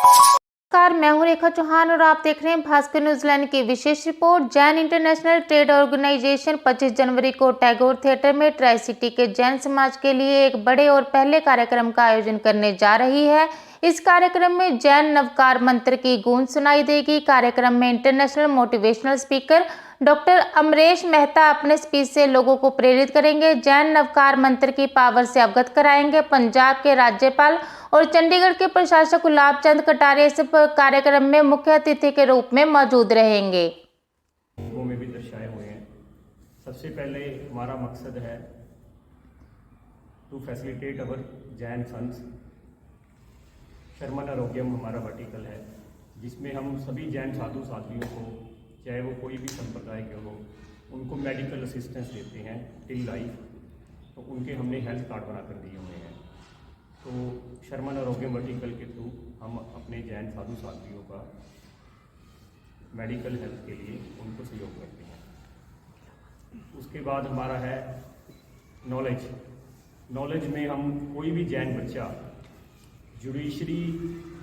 नमस्कार, मैं हूं रेखा चौहान और आप देख रहे हैं भास्कर न्यूजीलैंड की विशेष रिपोर्ट। जैन इंटरनेशनल ट्रेड ऑर्गेनाइजेशन 25 जनवरी को टैगोर थिएटर में ट्राई सिटी के जैन समाज के लिए एक बड़े और पहले कार्यक्रम का आयोजन करने जा रही है। इस कार्यक्रम में जैन नवकार मंत्र की गूंज सुनाई देगी। कार्यक्रम में international motivational speaker doctor Amresh Mehta अपने स्पीच से लोगों को प्रेरित करेंगे। जैन नवकार मंत्र की पावर से अवगत कराएंगे। पंजाब के राज्यपाल और चंडीगढ़ के प्रशासक गुलाब चंद कटारिया इस कार्यक्रम में मुख्य अतिथि के रूप में मौजूद रहेंगे। में भी दर्शाए हुए हैं। सबसे पहले हमारा मकसद है to facilitate our Jain sons. Sharman Arogyam हमारा वर्टिकल है, जिसमें हम सभी जैन साधु साध्वियों को, चाहे वो कोई भी संप्रदाय के हो, उनको मेडिकल असिस्टेंस देते हैं टिल लाइफ। तो उनके हमने हेल्थ कार्ड बनाकर दिए हुए हैं। तो शर्मन आरोग्यम वर्टिकल के थ्रू हम अपने जैन साधु साध्वियों का मेडिकल हेल्थ के लिए उनको सहयोग करते हैं। उसके बाद हमारा है नॉलेज में हम कोई भी जैन बच्चा जुडिशरी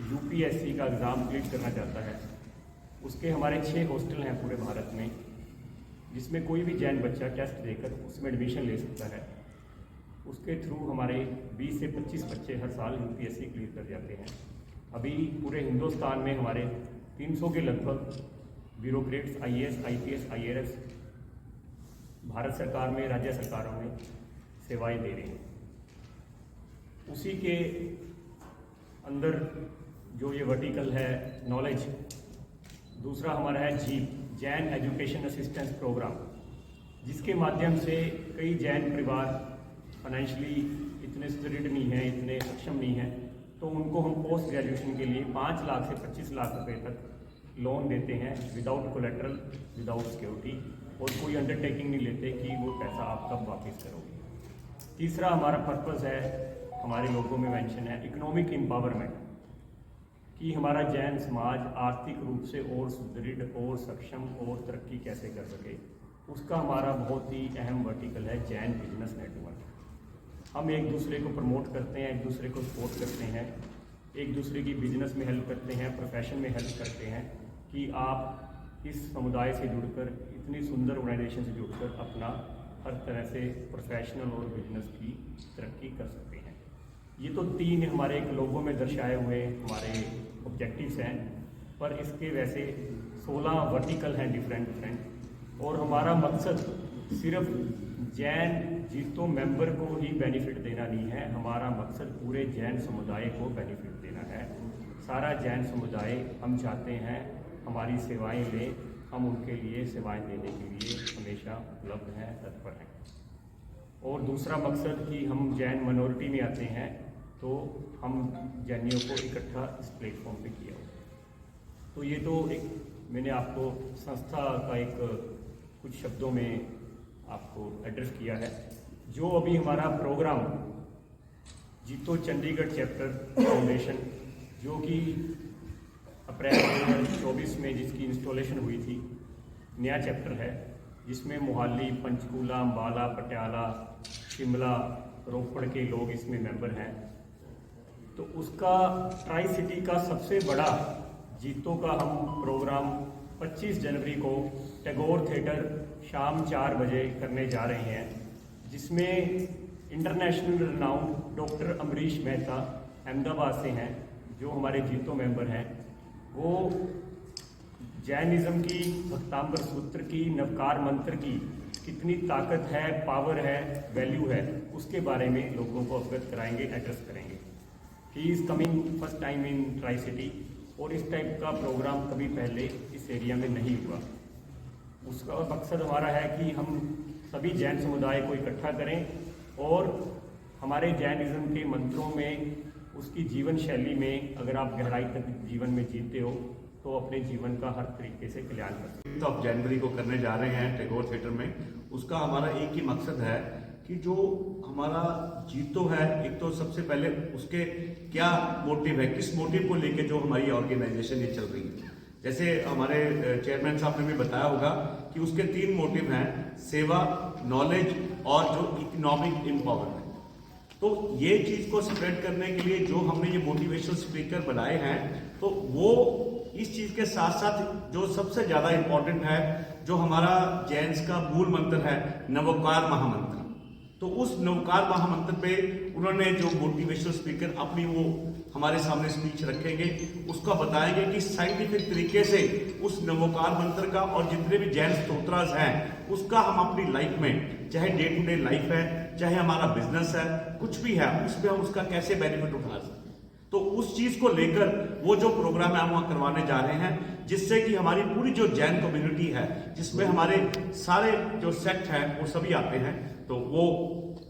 यूपीएससी का एग्ज़ाम क्लियर करना चाहता है, उसके हमारे 6 हॉस्टल हैं पूरे भारत में, जिसमें कोई भी जैन बच्चा टेस्ट देकर उसमें एडमिशन ले सकता है। उसके थ्रू हमारे 20 से 25 बच्चे हर साल यूपीएससी क्लियर कर जाते हैं। अभी पूरे हिंदुस्तान में हमारे 300 के लगभग bureaucrats IAS, IPS, IRS Bharat सरकार में, राज्य सरकारों में सेवाएं दे रहे हैं। उसी के अंदर जो ये वर्टिकल है नॉलेज, दूसरा हमारा है JEAP, Jain education assistance program, जिसके माध्यम से कई जैन परिवार फाइनेंशियली इतने सुदृढ़ नहीं हैं, इतने सक्षम नहीं हैं, तो उनको हम पोस्ट ग्रेजुएशन के लिए 5 लाख से 25 लाख रुपए तक लोन देते हैं विदाउट कोलेट्रल, विदाउट सिक्योरिटी, और कोई अंडरटेकिंग नहीं लेते कि वो पैसा आप कब वापस करोगे। तीसरा हमारा पर्पस है, हमारे लोगों में मेंशन है इकोनॉमिक एम्पावरमेंट, कि हमारा जैन समाज आर्थिक रूप से और सुदृढ़ और सक्षम और तरक्की कैसे कर सके। उसका हमारा बहुत ही अहम वर्टिकल है जैन बिजनेस नेटवर्क। हम एक दूसरे को प्रमोट करते हैं, एक दूसरे को सपोर्ट करते हैं, एक दूसरे की बिजनेस में हेल्प करते हैं, प्रोफेशन में हेल्प करते हैं, कि आप इस समुदाय से जुड़कर, इतनी सुंदर ऑर्गेनाइजेशन से जुड़कर अपना हर तरह से प्रोफेशनल और बिजनेस की तरक्की कर सकते हैं। ये तो 3 हमारे एक लोगों में दर्शाए हुए हमारे ऑब्जेक्टिव्स हैं, पर इसके वैसे 16 वर्टिकल हैं डिफरेंट। और हमारा मकसद सिर्फ जैन जीतो मेंबर को ही बेनिफिट देना नहीं है, हमारा मकसद पूरे जैन समुदाय को बेनिफिट देना है। सारा जैन समुदाय हम चाहते हैं हमारी सेवाएं लें, हम उनके लिए सेवाएं देने के लिए हमेशा उपलब्ध हैं, तत्पर हैं। और दूसरा मकसद कि हम जैन माइनॉरिटी में आते हैं, तो हम जैनियों को इकट्ठा इस प्लेटफॉर्म पे किया हो। तो ये तो एक मैंने आपको संस्था का एक कुछ शब्दों में आपको एड्रेस किया है। जो अभी हमारा प्रोग्राम जीतो चंडीगढ़ चैप्टर फाउंडेशन, जो कि अप्रैल 2024 में जिसकी इंस्टॉलेशन हुई थी, नया चैप्टर है, जिसमें मोहाली, पंचकूला, अम्बाला, पटियाला, शिमला, रोपड़ के लोग इसमें मेंबर हैं। तो उसका ट्राई सिटी का सबसे बड़ा जीतो का हम प्रोग्राम 25 जनवरी को टैगोर थिएटर शाम 4 बजे करने जा रहे हैं, जिसमें international renowned doctor Amrish Mehta Ahmedabad से हैं, जो हमारे जीतो मेंबर हैं। वो जैनिज़्म की भक्तांबर सूत्र की, नवकार मंत्र की कितनी ताकत है, पावर है, वैल्यू है, उसके बारे में लोगों को अवगत कराएंगे, एड्रेस करेंगे। He is coming first time in tri city, और इस टाइप का प्रोग्राम कभी पहले इस एरिया में नहीं हुआ। उसका मकसद हमारा है कि हम सभी जैन समुदाय को इकट्ठा करें और हमारे जैनिज़्म के मंत्रों में, उसकी जीवन शैली में अगर आप गहराई तक जीवन में जीते हो, तो अपने जीवन का हर तरीके से कल्याण कर सकते हैं। 5 जनवरी को करने जा रहे हैं टैगोर थिएटर में। उसका हमारा एक ही मकसद है कि जो हमारा जीतो है, एक तो सबसे पहले उसके क्या मोटिव है, किस मोटिव को लेके जो हमारी ऑर्गेनाइजेशन ये चल रही है। जैसे हमारे चेयरमैन साहब ने भी बताया होगा कि उसके 3 मोटिव हैं, सेवा, नॉलेज और जो इकोनॉमिक एम्पावरमेंट। तो ये चीज को स्प्रेड करने के लिए जो हमने ये मोटिवेशनल स्पीकर बनाए हैं, तो वो इस चीज के साथ साथ जो सबसे ज्यादा इंपॉर्टेंट है, जो हमारा जैन्स का मूल मंत्र है नवोकार महामंत्र, तो उस नवकार महामंत्र पे उन्होंने जो मोटिवेशनल स्पीकर अपनी वो हमारे सामने स्पीच रखेंगे, उसका बताएंगे कि साइंटिफिक तरीके से उस नवोकार मंत्र का और जितने भी जैन स्तोत्रास हैं उसका हम अपनी लाइफ में, चाहे डे टू डे लाइफ है, चाहे हमारा बिजनेस है, कुछ भी है, उसमें हम उसका कैसे बेनिफिट उठा सकते हैं। तो उस चीज को लेकर वो जो प्रोग्राम है हम वहां करवाने जा रहे हैं, जिससे कि हमारी पूरी जो जैन कम्युनिटी है, जिसमें हमारे सारे जो सेक्ट हैं वो सभी आते हैं, तो वो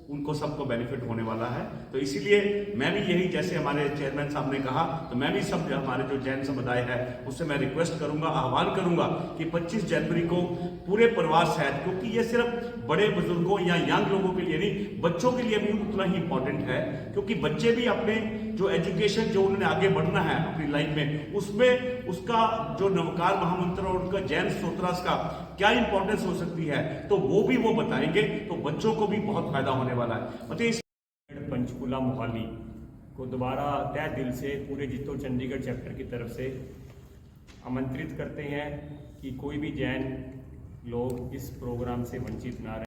उनको सबको बेनिफिट होने वाला है। तो इसीलिए मैं भी यही, जैसे हमारे चेयरमैन साहब ने कहा, तो मैं भी सब हमारे जो जैन समुदाय है उससे मैं रिक्वेस्ट करूंगा, आह्वान करूंगा कि 25 जनवरी को पूरे परिवार सहित, क्योंकि ये सिर्फ बड़े बुजुर्गों या यंग लोगों के लिए नहीं, बच्चों के लिए भी उतना ही इंपॉर्टेंट है, क्योंकि बच्चे भी अपने जो एजुकेशन जो उन्होंने आगे बढ़ना है अपनी लाइफ में, उसमें उसका जो नवकार महामंत्र और उनका जैन स्तोत्रास का क्या इंपॉर्टेंस हो सकती है, तो वो भी वो बताएंगे, तो बच्चों को भी बहुत फायदा होने वाला है। मतलब इस पंचकूला मोहाली को दोबारा तहे दिल से पूरे जितो चंडीगढ़ चैप्टर की तरफ से आमंत्रित करते हैं कि कोई भी जैन लोग इस प्रोग्राम से वंचित ना रहे।